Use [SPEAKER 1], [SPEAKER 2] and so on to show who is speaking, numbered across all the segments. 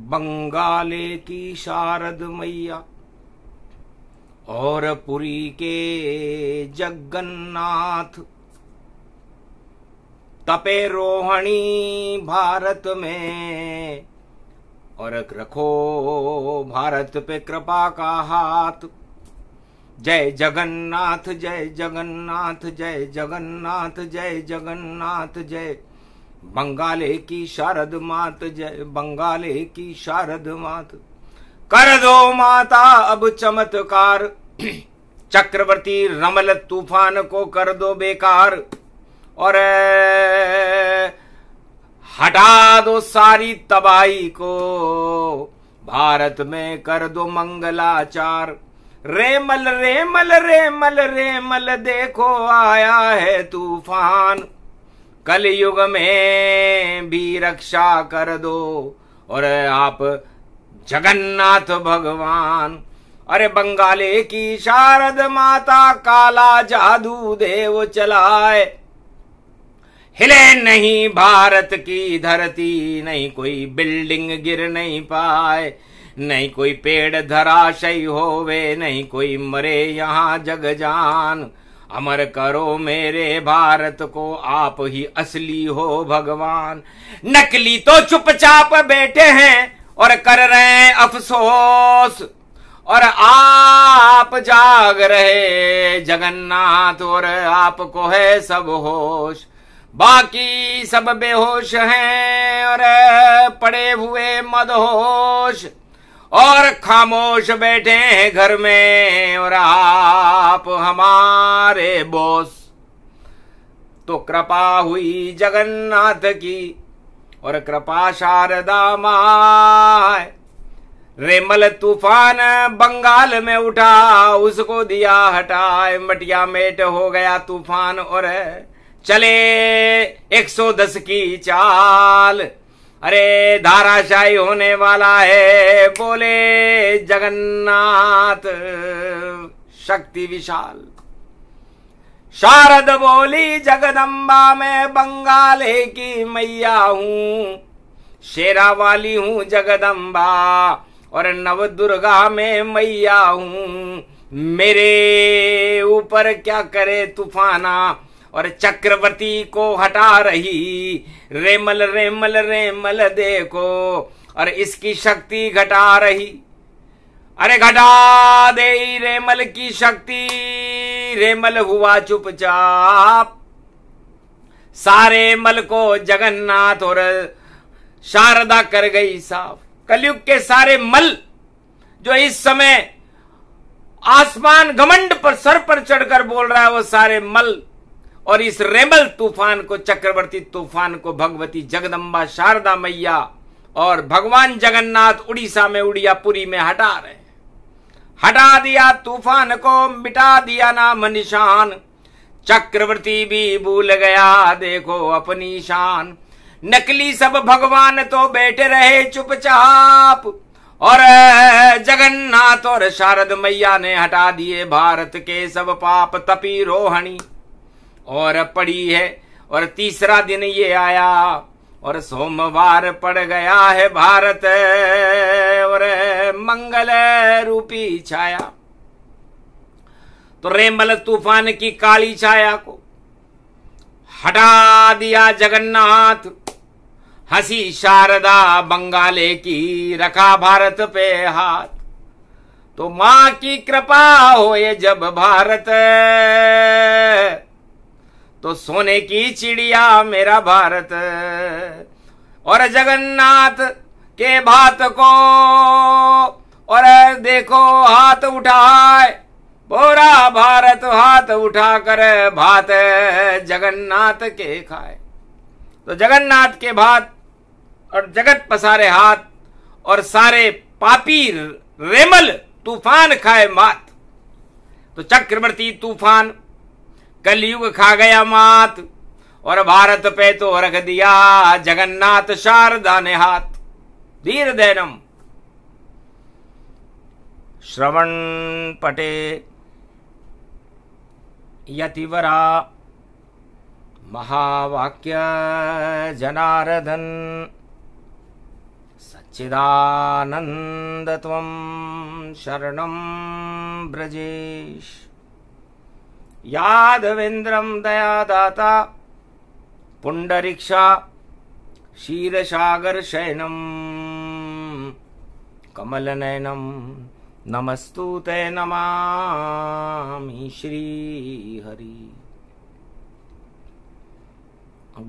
[SPEAKER 1] बंगाले की शारद मैया और पुरी के जगन्नाथ, तपे रोहिणी भारत में और रखो भारत पे कृपा का हाथ। जय जगन्नाथ जय जगन्नाथ जय जगन्नाथ जय जगन्नाथ जय बंगाले की शारद मात, जय बंगाले की शारद मात। कर दो माता अब चमत्कार, चक्रवर्ती रमल तूफान को कर दो बेकार और हटा दो सारी तबाही को, भारत में कर दो मंगलाचार। रेमल रेमल रेमल रेमल देखो आया है तूफान, कलयुग में भी रक्षा कर दो और आप जगन्नाथ भगवान। अरे बंगाले की शारद माता काला जादू देव चलाए, हिले नहीं भारत की धरती, नहीं कोई बिल्डिंग गिर नहीं पाए, नहीं कोई पेड़ धराशयी होवे, नहीं कोई मरे यहाँ जग जान। अमर करो मेरे भारत को, आप ही असली हो भगवान। नकली तो चुपचाप बैठे हैं और कर रहे हैं अफसोस, और आप जाग रहे जगन्नाथ और आपको है सब होश। बाकी सब बेहोश हैं और पड़े हुए मदहोश और खामोश बैठे हैं घर में, और आप हमारे बॉस। तो कृपा हुई जगन्नाथ की और कृपा शारदा माय। रेमल तूफान बंगाल में उठा, उसको दिया हटाए, मटिया मेट हो गया तूफान और चले 110 की चाल। अरे धाराशाही होने वाला है, बोले जगन्नाथ शक्ति विशाल। शारद बोली जगदम्बा मैं बंगाले की मैया हूँ, शेरा वाली हूँ जगदम्बा और नव दुर्गा में मैया हूँ। मेरे ऊपर क्या करे तूफाना और चक्रवर्ती को हटा रही। रेमल रेमल रेमल देखो और इसकी शक्ति घटा रही। अरे घटा दे रेमल की शक्ति, रेमल हुआ चुपचाप। सारे मल को जगन्नाथ और शारदा कर गई साफ। कलयुग के सारे मल जो इस समय आसमान घमंड पर सर पर चढ़कर बोल रहा है, वो सारे मल और इस रेमल तूफान को, चक्रवर्ती तूफान को भगवती जगदम्बा शारदा मैया और भगवान जगन्नाथ उड़ीसा में उड़ियापुरी में हटा रहे हैं। हटा दिया तूफान को, मिटा दिया नाम निशान। चक्रवर्ती भी भूल गया देखो अपनी शान। नकली सब भगवान तो बैठे रहे चुपचाप और जगन्नाथ और शारद मैया ने हटा दिए भारत के सब पाप। तपी रोहिणी और पड़ी है और तीसरा दिन ये आया और सोमवार पड़ गया है भारत और मंगल रूपी छाया। तो रेमल तूफान की काली छाया को हटा दिया जगन्नाथ। हंसी शारदा बंगाले की, रखा भारत पे हाथ। तो मां की कृपा होए जब भारत, तो सोने की चिड़िया मेरा भारत। और जगन्नाथ के भात को और देखो हाथ उठाए, पूरा भारत हाथ उठाकर भात जगन्नाथ के खाए। तो जगन्नाथ के भात और जगत पसारे हाथ और सारे पापी रेमल तूफान खाए मात। तो चक्रवर्ती तूफान कलयुग खा गया मात और भारत पे तो रख दिया जगन्नाथ शारदा ने हाथ। धीर दैनम श्रवण पटे यतिवरा महावाक्य जनार्दन। चिदानंद त्वं शरणं ब्रजेश। यादवेन्द्रं दयादाता पुंडरीक्षा क्षीरसागर शयनम कमलनयनम नमस्तुते नमामि श्री हरि।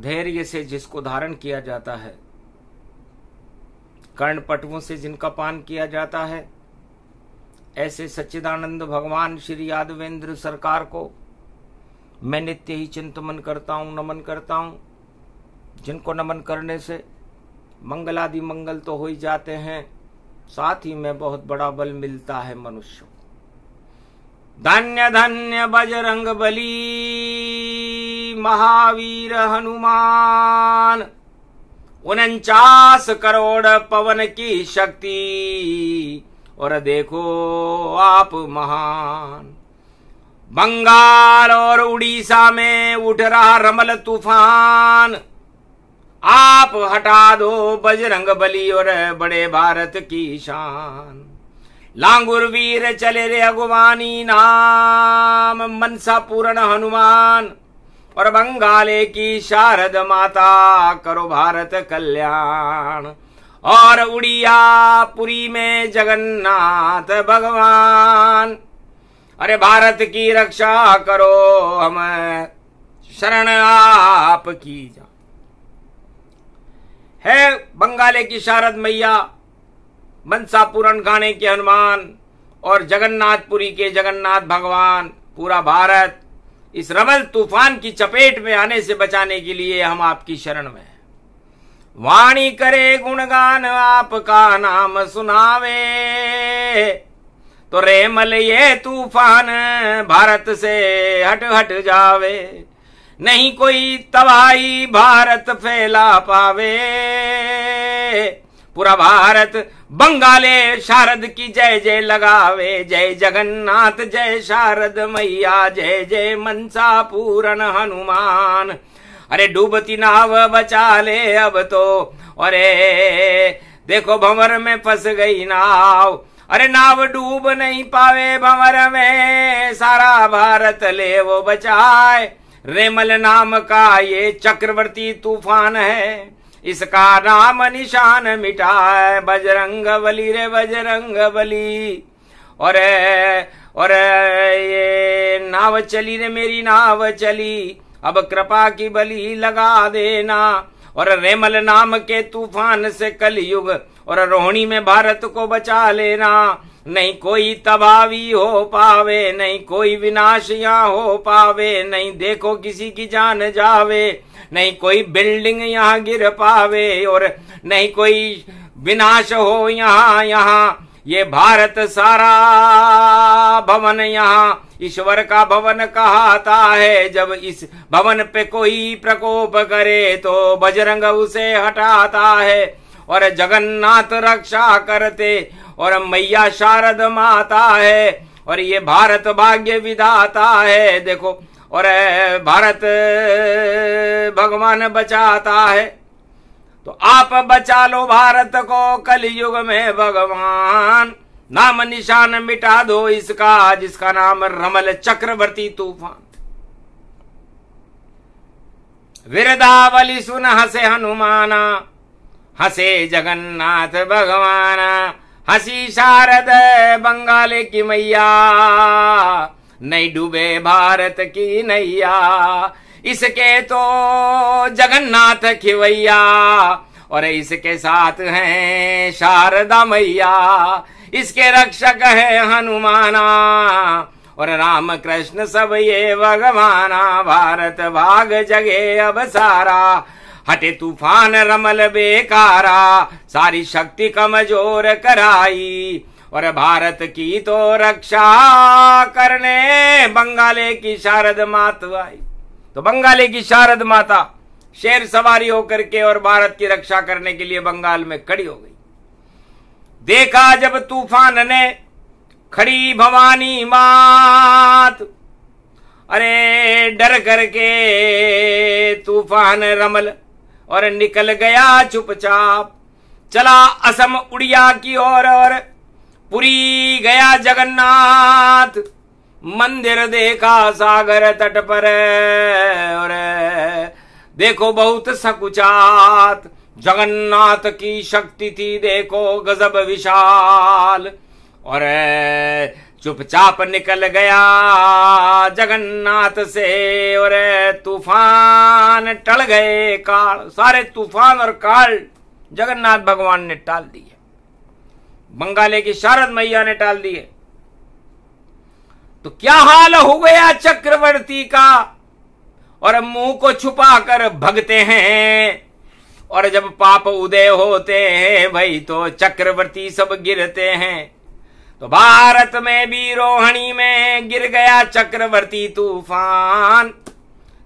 [SPEAKER 1] धैर्य से जिसको धारण किया जाता है, कर्णपटुओं से जिनका पान किया जाता है, ऐसे सच्चिदानंद भगवान श्री यादवेंद्र सरकार को मैं नित्य ही चिंतन करता हूँ, नमन करता हूँ। जिनको नमन करने से मंगलादि मंगल तो हो ही जाते हैं, साथ ही में बहुत बड़ा बल मिलता है मनुष्य को। धन्य धन्य बजरंग बली महावीर हनुमान, 49 करोड़ पवन की शक्ति और देखो आप महान। बंगाल और उड़ीसा में उठ रहा रमल तूफान, आप हटा दो बजरंग बली और बड़े भारत की शान। लांगुर वीर चले रे अगुवानी नाम, मनसा पूर्ण हनुमान और बंगाले की शारद माता करो भारत कल्याण। और उड़िया पुरी में जगन्नाथ भगवान, अरे भारत की रक्षा करो हम शरण आप की जा। है बंगाले की शारद मैया, मनसा पूरण गाने के हनुमान और जगन्नाथपुरी के जगन्नाथ भगवान। पूरा भारत इस रमल तूफान की चपेट में आने से बचाने के लिए हम आपकी शरण में। वाणी करे गुणगान आपका नाम सुनावे, तो रेमल ये तूफान भारत से हट हट जावे। नहीं कोई तबाही भारत फैला पावे, पूरा भारत बंगाले शारद की जय जय लगावे। जय जगन्नाथ जय शारद मैया, जय जय मनसा पूरण हनुमान। अरे डूबती नाव बचा ले अब तो, अरे देखो भंवर में फंस गई नाव। अरे नाव डूब नहीं पावे भंवर में, सारा भारत ले वो बचाए। रेमल नाम का ये चक्रवर्ती तूफान है, इसका नाम निशान मिटाए। बजरंग बली रे बजरंग बली। और ये नाव चली रे मेरी नाव चली, अब कृपा की बली लगा देना। और रेमल नाम के तूफान से कलयुग और रोहिणी में भारत को बचा लेना। नहीं कोई तबाही हो पावे, नहीं कोई विनाश यहाँ हो पावे। नहीं देखो किसी की जान जावे, नहीं कोई बिल्डिंग यहाँ गिर पावे और नहीं कोई विनाश हो यहाँ। ये भारत सारा भवन यहाँ ईश्वर का भवन कहता है। जब इस भवन पे कोई प्रकोप करे तो बजरंग उसे हटाता है। और जगन्नाथ रक्षा करते और मैया शारद माता है। और ये भारत भाग्य विधाता है देखो, और भारत भगवान बचाता है। तो आप बचा लो भारत को कलयुग में भगवान। नाम निशान मिटा दो इसका, जिसका नाम रमल चक्रवर्ती तूफान। विरदावली सुन हंसे हनुमाना, हंसे जगन्नाथ भगवाना। हंसी शारद बंगाले की मैया, नहीं डूबे भारत की नैया। इसके तो जगन्नाथ खिवैया और इसके साथ हैं शारदा मैया। इसके रक्षक है हनुमाना और राम कृष्ण सब ये भगवाना। भारत भाग जगे अब सारा, हटे तूफान रमल बेकारा। सारी शक्ति कमजोर कराई और भारत की तो रक्षा करने बंगाले की शारद माता आई। तो बंगाले की शारद माता शेर सवारी होकर के और भारत की रक्षा करने के लिए बंगाल में खड़ी हो गई। देखा जब तूफान ने खड़ी भवानी मात, अरे डर करके तूफान रमल और निकल गया चुपचाप। चला असम उड़िया की और पुरी गया जगन्नाथ, मंदिर देखा सागर तट पर, और देखो बहुत सकुचात, जगन्नाथ की शक्ति थी देखो गजब विशाल। और चुपचाप निकल गया जगन्नाथ से, और तूफान टल गए काल, सारे तूफान और काल जगन्नाथ भगवान ने टाल दिए, बंगाले की शारद मैया ने टाल दिए। तो क्या हाल हो गया चक्रवर्ती का, और मुंह को छुपा कर भगते हैं, और जब पाप उदय होते हैं भाई तो चक्रवर्ती सब गिरते हैं। तो भारत में भी रोहिणी में गिर गया चक्रवर्ती तूफान,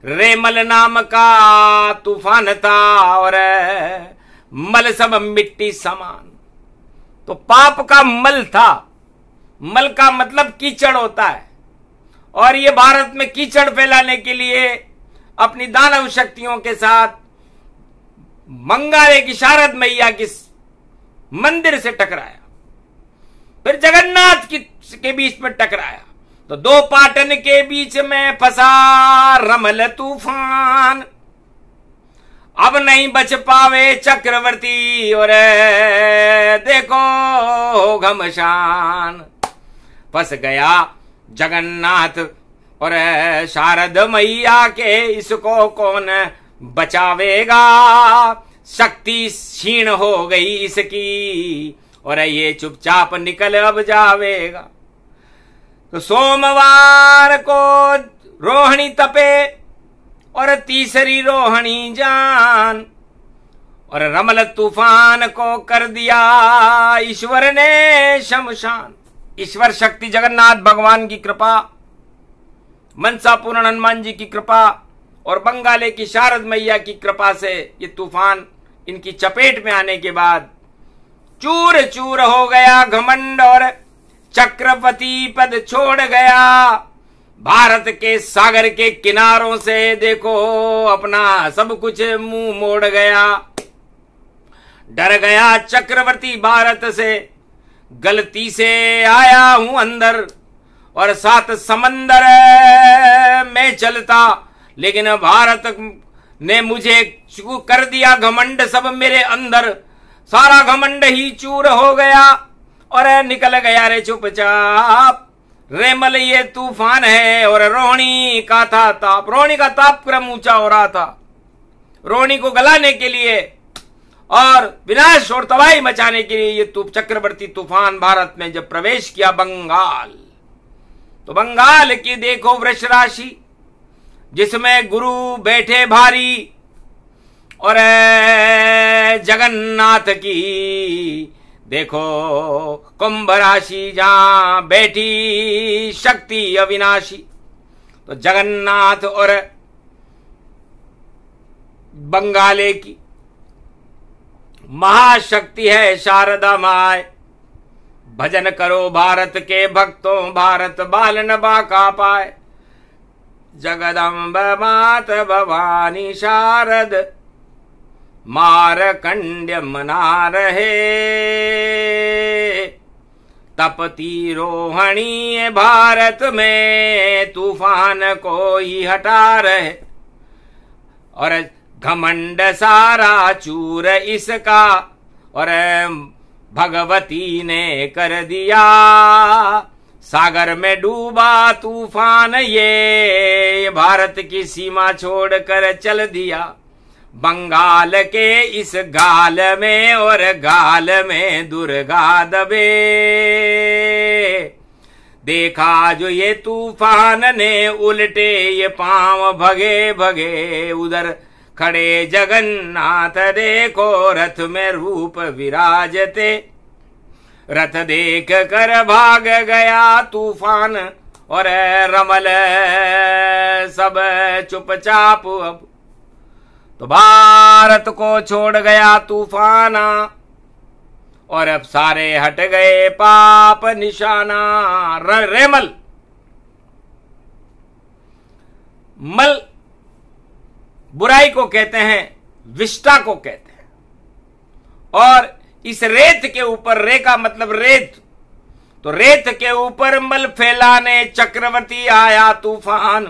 [SPEAKER 1] रेमल नाम का तूफान था, और मल सब मिट्टी समान। तो पाप का मल था, मल का मतलब कीचड़ होता है, और ये भारत में कीचड़ फैलाने के लिए अपनी दानव शक्तियों के साथ बंगाले की शारद मैया की मंदिर से टकराया, फिर जगन्नाथ के बीच में टकराया। तो दो पाटन के बीच में फंसा रमल तूफान, अब नहीं बच पावे चक्रवर्ती, और देखो घमशान। फंस गया जगन्नाथ और शारद मैया के, इसको कौन बचावेगा, शक्ति क्षीण हो गई इसकी, और ये चुपचाप निकल अब जावेगा। तो सोमवार को रोहिणी तपे, और तीसरी रोहिणी जान, और रमल तूफान को कर दिया ईश्वर ने शमशान। ईश्वर शक्ति जगन्नाथ भगवान की कृपा, मनसा पूर्ण हनुमान जी की कृपा, और बंगाले की शारद मैया की कृपा से ये तूफान इनकी चपेट में आने के बाद चूर चूर हो गया घमंड, और चक्रवर्ती पद छोड़ गया। भारत के सागर के किनारों से देखो अपना सब कुछ मुंह मोड़ गया। डर गया चक्रवर्ती भारत से, गलती से आया हूं अंदर, और 7 समंदर में चलता, लेकिन भारत ने मुझे कर दिया घमंड सब मेरे अंदर, सारा घमंड ही चूर हो गया, और निकल गया रे चुपचाप। रेमल ये तूफान है, और रोहिणी का था ताप, रोहिणी का ताप क्रम ऊंचा हो रहा था। रोहिणी को गलाने के लिए और विनाश और तबाही मचाने के लिए ये चक्रवर्ती तूफान भारत में जब प्रवेश किया बंगाल, तो बंगाल की देखो वृष राशि, जिसमें गुरु बैठे भारी, और जगन्नाथ की देखो कुंभ राशि, जहां बैठी शक्ति अविनाशी। तो जगन्नाथ और बंगाले की महाशक्ति है शारदा माय। भजन करो भारत के भक्तों, भारत बाल न बाका पाए। जगदम्ब मात भवानी शारद, मारकंड्य मना रहे। तपती रोहिणी भारत में, तूफान को ही हटा रहे। और घमंड सारा चूर इसका, और भगवती ने कर दिया सागर में डूबा तूफान। ये भारत की सीमा छोड़कर चल दिया बंगाल के इस गाल में, और गाल में दुर्गा दबे। देखा जो ये तूफान ने, उल्टे ये पांव भगे भगे। उधर खड़े जगन्नाथ देखो, रथ में रूप विराजते। रथ देख कर भाग गया तूफान, और रमल सब चुपचाप। अब तो भारत को छोड़ गया तूफान, और अब सारे हट गए पाप निशाना। रेमल मल बुराई को कहते हैं, विष्टा को कहते हैं, और इस रेत के ऊपर, रे का मतलब रेत, तो रेत के ऊपर मल फैलाने चक्रवर्ती आया तूफान।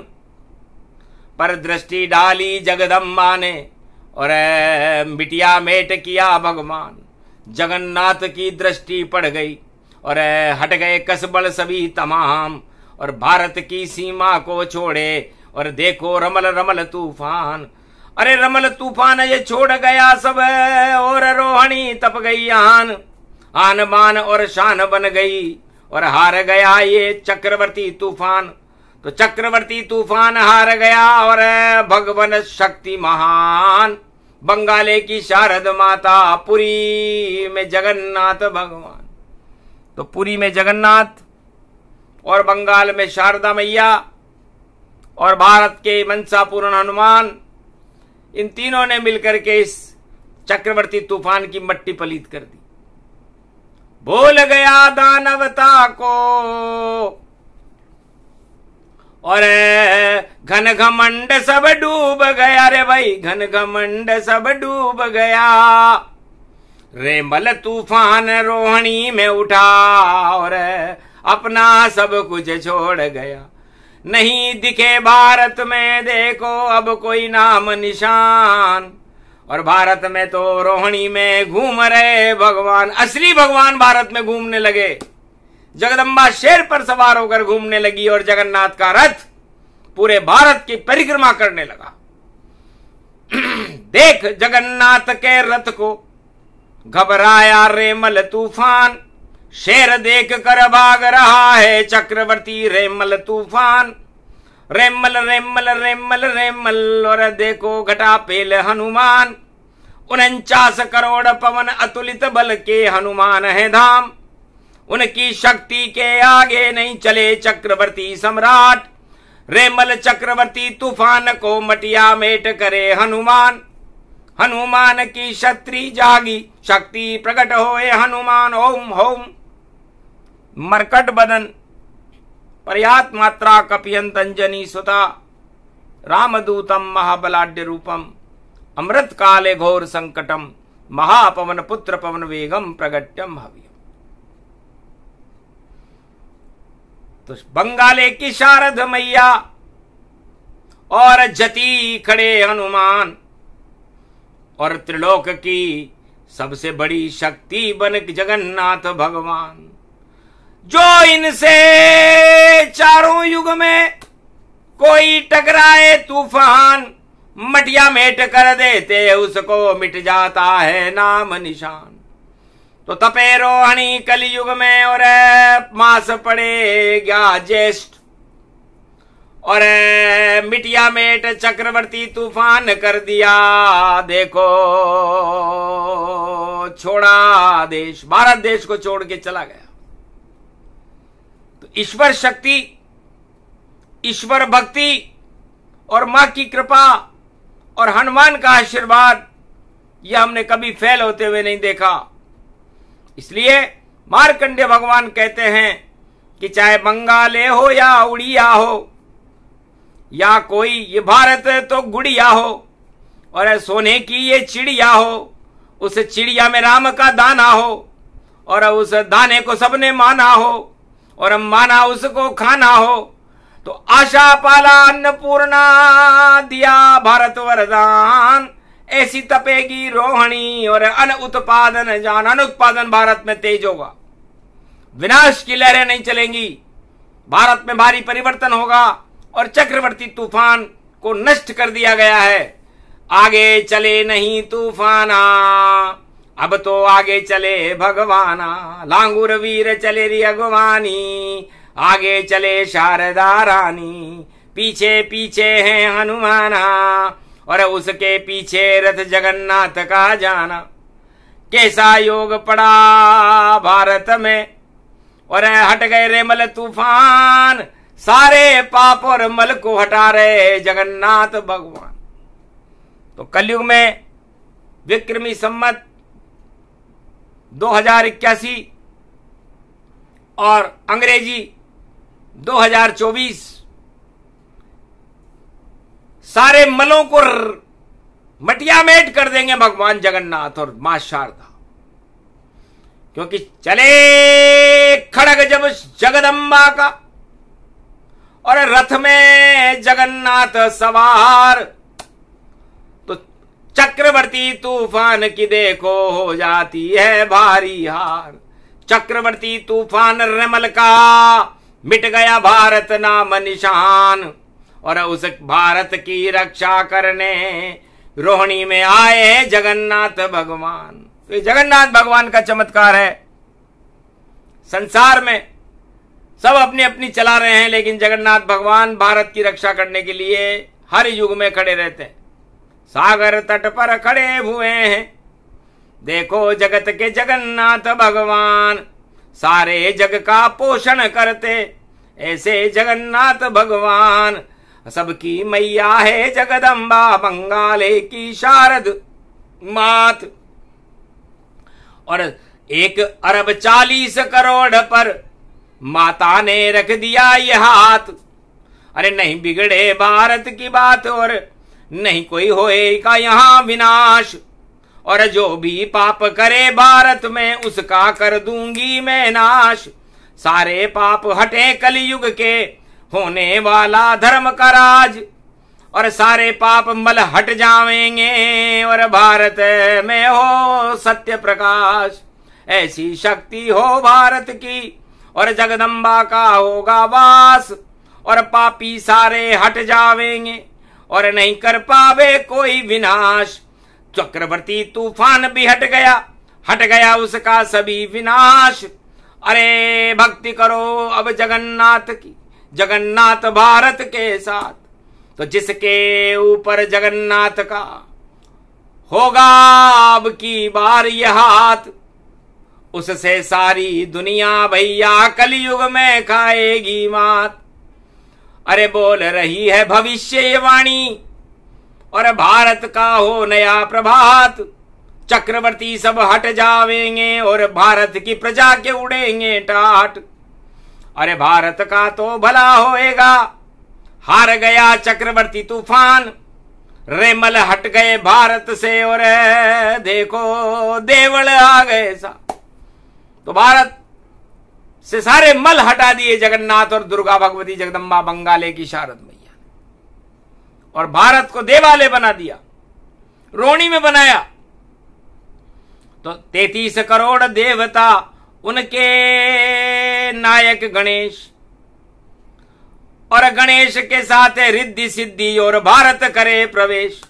[SPEAKER 1] पर दृष्टि डाली जगदम्बा ने और मिटिया मेट किया भगवान। जगन्नाथ की दृष्टि पड़ गई और हट गए कसबल सभी तमाम, और भारत की सीमा को छोड़े और देखो रमल रमल तूफान। अरे रमल तूफान ये छोड़ गया सब, और रोहिणी तप गई आन, आन बान और शान बन गई और हार गया ये चक्रवर्ती तूफान। तो चक्रवर्ती तूफान हार गया और भगवान शक्ति महान, बंगाले की शारद माता, पुरी में जगन्नाथ भगवान। तो पुरी में जगन्नाथ और बंगाल में शारदा मैया और भारत के मनसा पूर्ण हनुमान, इन तीनों ने मिलकर के इस चक्रवर्ती तूफान की मट्टी पलीत कर दी। भूल गया दानवता को और घन घमंड सब डूब गया। रे भाई घन घमंड सब डूब गया। रेमल तूफान रोहिणी में उठा और अपना सब कुछ छोड़ गया। नहीं दिखे भारत में देखो अब कोई नाम निशान, और भारत में तो रोहिणी में घूम रहे भगवान। असली भगवान भारत में घूमने लगे। जगदम्बा शेर पर सवार होकर घूमने लगी और जगन्नाथ का रथ पूरे भारत की परिक्रमा करने लगा। देख जगन्नाथ के रथ को घबराया रेमल तूफान, शेर देख कर भाग रहा है चक्रवर्ती रेमल तूफान। रेमल रेमल रेमल रेमल और देखो घटा पेल हनुमान। 49 करोड़ पवन अतुलित बल के हनुमान है धाम, उनकी शक्ति के आगे नहीं चले चक्रवर्ती सम्राट। रेमल चक्रवर्ती तूफान को मटिया मेट करे हनुमान। हनुमान की शक्ति जागी, शक्ति प्रकट होए हनुमान। ओम होम मरकट बदन पर्यात मात्रा कपियंत अंजनी सुता, रामदूतम महाबलाढ्य रूपम, अमृत काले घोर संकटम, महापवन पुत्र पवन वेगम प्रगट्यम हव्यम। तो बंगाले की शारद मैया और जती खड़े हनुमान, और त्रिलोक की सबसे बड़ी शक्ति बन जगन्नाथ भगवान। जो इनसे चारों युग में कोई टकराए तूफान, मटिया मेट कर देते उसको, मिट जाता है नाम निशान। तो तपे रोहिणी कलयुग में और मास पड़ेगा ज्येष्ठ, और मिटिया मेट चक्रवर्ती तूफान कर दिया। देखो छोड़ा देश, भारत देश को छोड़ के चला गया। तो ईश्वर शक्ति, ईश्वर भक्ति और मां की कृपा और हनुमान का आशीर्वाद, यह हमने कभी फेल होते हुए नहीं देखा। इसलिए मार्कंडेय भगवान कहते हैं कि चाहे बंगाले हो या उड़िया हो या कोई ये भारत तो गुड़िया हो, और सोने की ये चिड़िया हो, उस चिड़िया में राम का दाना हो, और उस दाने को सबने माना हो और माना उसको खाना हो। तो आशा पाला अन्नपूर्णा दिया भारत वरदान, ऐसी तपेगी रोहिणी और अन उत्पादन जान। अन उत्पादन भारत में तेज होगा, विनाश की लहरें नहीं चलेंगी, भारत में भारी परिवर्तन होगा और चक्रवर्ती तूफान को नष्ट कर दिया गया है। आगे चले नहीं तूफाना, अब तो आगे चले भगवाना। लांगुर वीर चले री अगवानी, आगे चले शारदा रानी। पीछे पीछे हैं हनुमाना, और उसके पीछे रथ जगन्नाथ का जाना। कैसा योग पड़ा भारत में, और हट गए रेमल तूफान, सारे पाप और मल को हटा रहे जगन्नाथ भगवान। तो कलयुग में विक्रमी संमत 2081 और अंग्रेजी 2024 सारे मलों को मटिया मेट कर देंगे भगवान जगन्नाथ और मां शारदा। क्योंकि चले खड़ग जब जगदम्बा का और रथ में जगन्नाथ सवार, तो चक्रवर्ती तूफान की देखो हो जाती है भारी हार। चक्रवर्ती तूफान रमल का मिट गया भारत नाम निशान, और उस भारत की रक्षा करने रोहिणी में आए जगन्नाथ भगवान। तो ये जगन्नाथ भगवान का चमत्कार है। संसार में सब अपनी अपनी चला रहे हैं, लेकिन जगन्नाथ भगवान भारत की रक्षा करने के लिए हर युग में खड़े रहते हैं। सागर तट पर खड़े हुए हैं, देखो जगत के जगन्नाथ भगवान, सारे जग का पोषण करते ऐसे जगन्नाथ भगवान। सबकी मैया है जगदम्बा, बंगाले की शारद मात। और 1 अरब 40 करोड़ पर माता ने रख दिया ये हाथ। अरे नहीं बिगड़े भारत की बात, और नहीं कोई होएगा यहाँ विनाश, और जो भी पाप करे भारत में उसका कर दूंगी मैं नाश। सारे पाप हटे कलयुग के, होने वाला धर्म का राज, और सारे पाप मल हट जावेंगे, और भारत में हो सत्य प्रकाश। ऐसी शक्ति हो भारत की, और जगदम्बा का होगा वास, और पापी सारे हट जावेंगे, और नहीं कर पावे कोई विनाश। चक्रवर्ती तूफान भी हट गया उसका सभी विनाश। अरे भक्ति करो अब जगन्नाथ की, जगन्नाथ भारत के साथ। तो जिसके ऊपर जगन्नाथ का होगा अब की बार यह हाथ, उससे सारी दुनिया भैया कलयुग में खाएगी मात। अरे बोल रही है भविष्यवाणी, और भारत का हो नया प्रभात। चक्रवर्ती सब हट जावेंगे, और भारत की प्रजा के उड़ेंगे टाट। अरे भारत का तो भला होएगा, हार गया चक्रवर्ती तूफान। रेमल हट गए भारत से, और देखो देवल आ गए सा। तो भारत से सारे मल हटा दिए जगन्नाथ और दुर्गा भगवती जगदम्बा बंगाले की शारद मैया, और भारत को देवालय बना दिया, रोहिणी में बनाया। तो 33 करोड़ देवता, उनके नायक गणेश, और गणेश के साथ है रिद्धि सिद्धि, और भारत करे प्रवेश।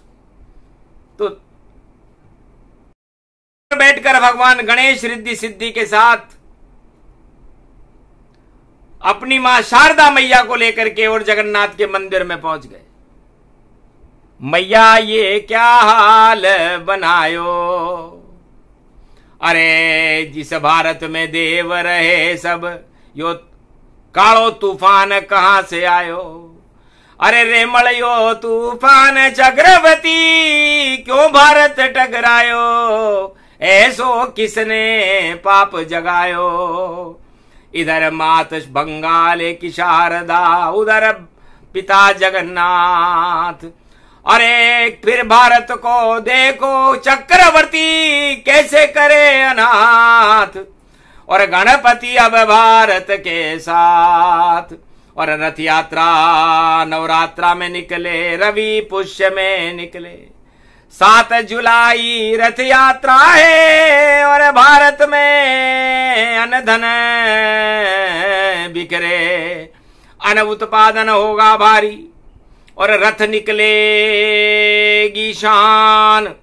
[SPEAKER 1] तो बैठकर भगवान गणेश रिद्धि सिद्धि के साथ अपनी मां शारदा मैया को लेकर के और जगन्नाथ के मंदिर में पहुंच गए। मैया ये क्या हाल बनायो, अरे जिस भारत में देव रहे सब, यो कालो तूफान कहां से आयो। अरे रेमल यो तूफान चक्रवर्ती, क्यों भारत टकरायो, ऐसो किसने पाप जगायो। इधर मात बंगाले की शारदा, उधर पिता जगन्नाथ। अरे फिर भारत को देखो चक्रवर्ती कैसे करे अनाथ, और गणपति अब भारत के साथ। और रथ यात्रा नवरात्रा में निकले, रवि पुष्य में निकले। 7 जुलाई रथ यात्रा है, और भारत में अन्न धन बिखरे, अन्न उत्पादन होगा भारी, और रथ निकलेगी शान,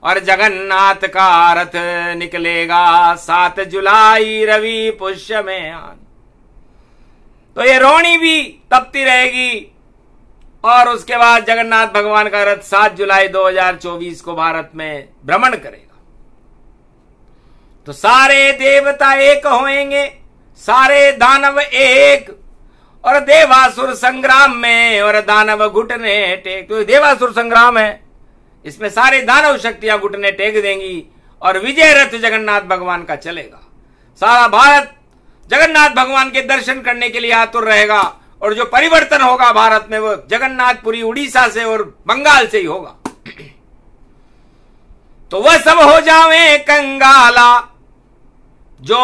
[SPEAKER 1] और जगन्नाथ का रथ निकलेगा 7 जुलाई रवि पुष्य में आन। तो ये रोहिणी भी तपती रहेगी, और उसके बाद जगन्नाथ भगवान का रथ 7 जुलाई 2024 को भारत में भ्रमण करेगा। तो सारे देवता एक होंगे, सारे दानव एक, और देवासुर संग्राम में, और दानव घुटने टेक। तो देवासुर संग्राम है, इसमें सारे दानव शक्तियां घुटने टेक देंगी, और विजय रथ जगन्नाथ भगवान का चलेगा। सारा भारत जगन्नाथ भगवान के दर्शन करने के लिए आतुर रहेगा, और जो परिवर्तन होगा भारत में वो जगन्नाथपुरी उड़ीसा से और बंगाल से ही होगा। तो वह सब हो जावे कंगाला, जो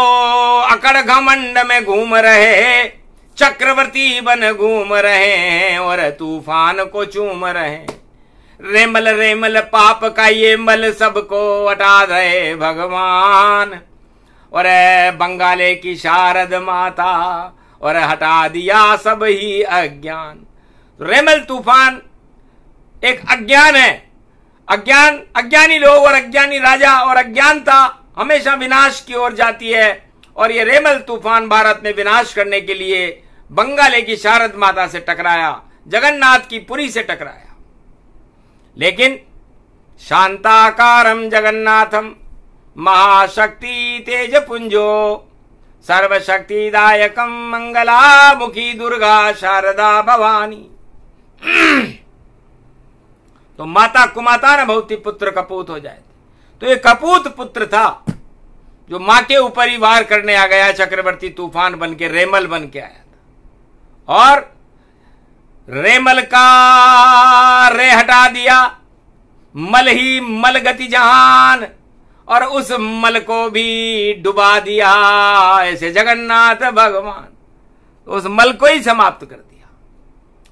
[SPEAKER 1] अकड़ घमंड में घूम रहे, चक्रवर्ती बन घूम रहे हैं और तूफान को चूम रहे हैं। रेमल रेमल पाप का ये मल सबको हटा रहे भगवान, और बंगाले की शारद माता और हटा दिया सब ही अज्ञान। रेमल तूफान एक अज्ञान है, अज्ञान, अज्ञानी लोग और अज्ञानी राजा, और अज्ञानता हमेशा विनाश की ओर जाती है। और ये रेमल तूफान भारत में विनाश करने के लिए बंगाले की शारद माता से टकराया, जगन्नाथ की पुरी से टकराया। लेकिन शांताकारम जगन्नाथम महाशक्ति तेज पुंजो सर्वशक्तिदायकम मंगला मुखी दुर्गा शारदा भवानी। तो माता कुमाता न भवती पुत्र कपूत हो जाए। तो ये कपूत पुत्र था जो मां के ऊपर ही वार करने आ गया, चक्रवर्ती तूफान बन के, रेमल बन के आया था और रेमल का रे हटा दिया, मल ही मल गति जहान, और उस मल को भी डुबा दिया ऐसे जगन्नाथ भगवान। तो उस मल को ही समाप्त कर दिया,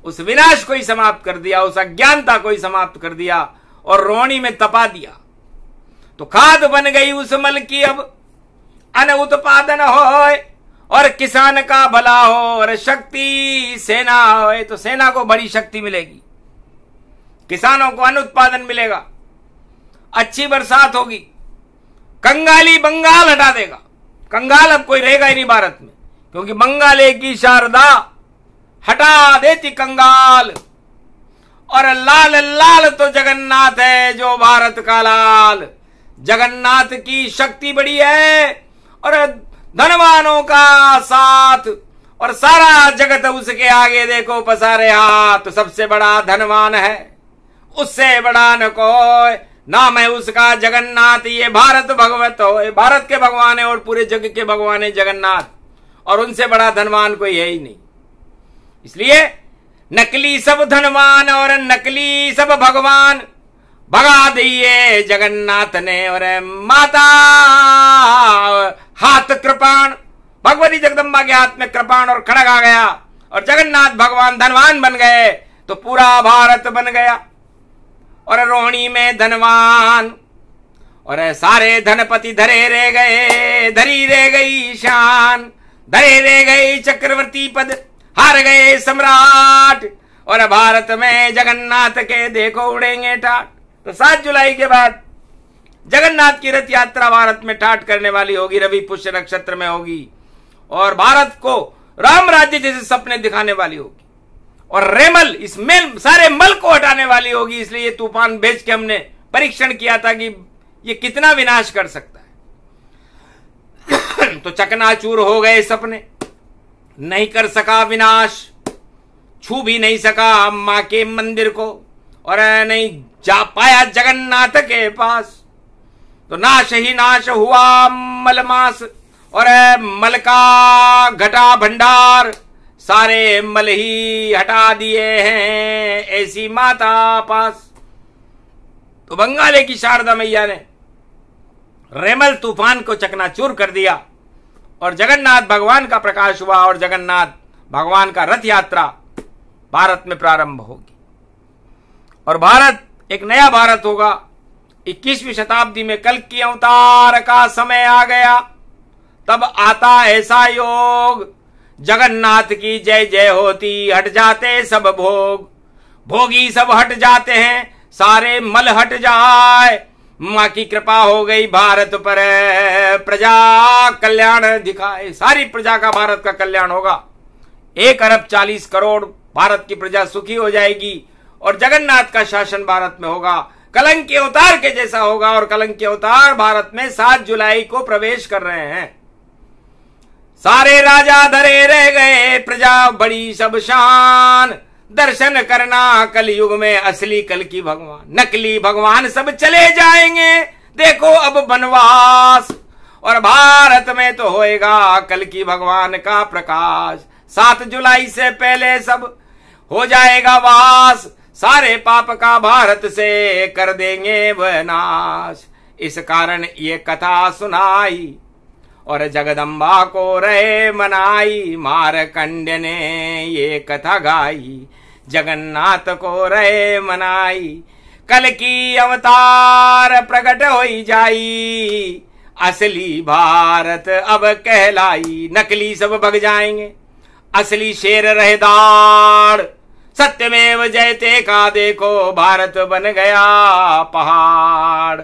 [SPEAKER 1] उस विनाश को ही समाप्त कर दिया, उस अज्ञानता को ही समाप्त कर दिया और रोणी में तपा दिया। तो खाद बन गई उस मल की, अब अन्न उत्पादन होए और किसान का भला हो और शक्ति सेना होए। तो सेना को बड़ी शक्ति मिलेगी, किसानों को अन्न उत्पादन मिलेगा, अच्छी बरसात होगी, कंगाली बंगाल हटा देगा। कंगाल अब कोई रहेगा ही नहीं भारत में, क्योंकि बंगाले की शारदा हटा देती कंगाल। और लाल लाल तो जगन्नाथ है जो भारत का लाल। जगन्नाथ की शक्ति बड़ी है और धनवानों का साथ, और सारा जगत उसके आगे देखो पसारे हाथ। सबसे बड़ा धनवान है, उससे बड़ा न कोई, नाम है उसका जगन्नाथ। ये भारत भगवत हो, भारत के भगवान है और पूरे जग के भगवान है जगन्नाथ, और उनसे बड़ा धनवान कोई है ही नहीं। इसलिए नकली सब धनवान और नकली सब भगवान भगा दिए जगन्नाथ ने। और माता हाथ कृपाण, भगवती जगदम्बा के हाथ में कृपाण और खड़ग आ गया और जगन्नाथ भगवान धनवान बन गए, तो पूरा भारत बन गया। और रोहिणी में धनवान और सारे धनपति धरे रह गए, धरी रह गई शान, धरे रह गए चक्रवर्ती पद, हार गए सम्राट। और भारत में जगन्नाथ के देखो उड़ेंगे ठाट। तो 7 जुलाई के बाद जगन्नाथ की रथ यात्रा भारत में ठाट करने वाली होगी, रवि पुष्य नक्षत्र में होगी, और भारत को राम राज्य जैसे सपने दिखाने वाली होगी। और रेमल, इस मेल सारे मल को हटाने वाली होगी। इसलिए ये तूफान भेज के हमने परीक्षण किया था कि ये कितना विनाश कर सकता है। तो चकनाचूर हो गए सपने, नहीं कर सका विनाश, छू भी नहीं सका मां के मंदिर को, और नहीं जा पाया जगन्नाथ के पास। तो नाश ही नाश हुआ मलमास, और मल का घटा भंडार, सारे मल ही हटा दिए हैं ऐसी माता पास। तो बंगाले की शारदा मैया ने रेमल तूफान को चकनाचूर कर दिया और जगन्नाथ भगवान का प्रकाश हुआ, और जगन्नाथ भगवान का रथ यात्रा भारत में प्रारंभ होगी। और भारत एक नया भारत होगा। 21वीं शताब्दी में कल्कि अवतार का समय आ गया, तब आता ऐसा योग, जगन्नाथ की जय जय होती, हट जाते सब भोग, भोगी सब हट जाते हैं, सारे मल हट जाए, मां की कृपा हो गई भारत पर, प्रजा कल्याण दिखाए। सारी प्रजा का भारत का कल्याण होगा, 1 अरब 40 करोड़ भारत की प्रजा सुखी हो जाएगी, और जगन्नाथ का शासन भारत में होगा, कलंकी अवतार के जैसा होगा। और कलंकी अवतार भारत में 7 जुलाई को प्रवेश कर रहे हैं। सारे राजा धरे रह गए, प्रजा बड़ी सब शान, दर्शन करना कलयुग में असली कल की भगवान, नकली भगवान सब चले जाएंगे, देखो अब बनवास। और भारत में तो होएगा कल की भगवान का प्रकाश, 7 जुलाई से पहले सब हो जाएगा वास, सारे पाप का भारत से कर देंगे वह नाश। इस कारण ये कथा सुनाई, और जगदम्बा को रहे मनाई, मारकंड्य ने ये कथा गाई, जगन्नाथ को रहे मनाई। कल की अवतार प्रकट होई जाई, असली भारत अब कहलाई। नकली सब भग जाएंगे, असली शेर रहे दाड़, सत्यमेव जयते का देखो भारत बन गया पहाड़।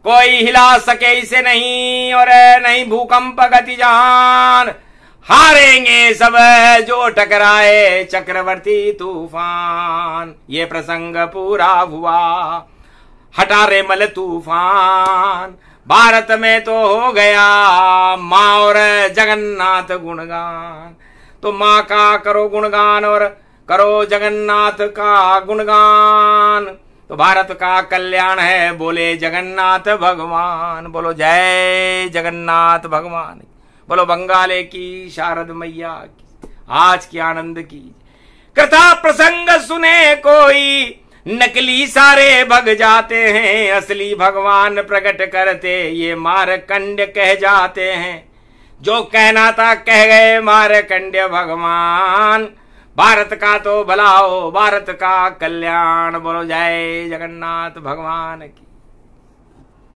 [SPEAKER 1] कोई हिला सके इसे नहीं, और नहीं भूकंप गति जहान, हारेंगे सब जो टकराए चक्रवर्ती तूफान। ये प्रसंग पूरा हुआ हटा रे मल तूफान, भारत में तो हो गया माँ और जगन्नाथ गुणगान। तो माँ का करो गुणगान और करो जगन्नाथ का गुणगान, तो भारत का कल्याण है बोले जगन्नाथ भगवान। बोलो जय जगन्नाथ भगवान, बोलो बंगाले की शारद मैया की, आज की आनंद की। कथा प्रसंग सुने कोई, नकली सारे भग जाते हैं, असली भगवान प्रकट करते ये मारकंड्य कह जाते हैं। जो कहना था कह गए मारकंड्य भगवान, भारत का तो भला हो, भारत का कल्याण। बोलो जय जगन्नाथ भगवान की।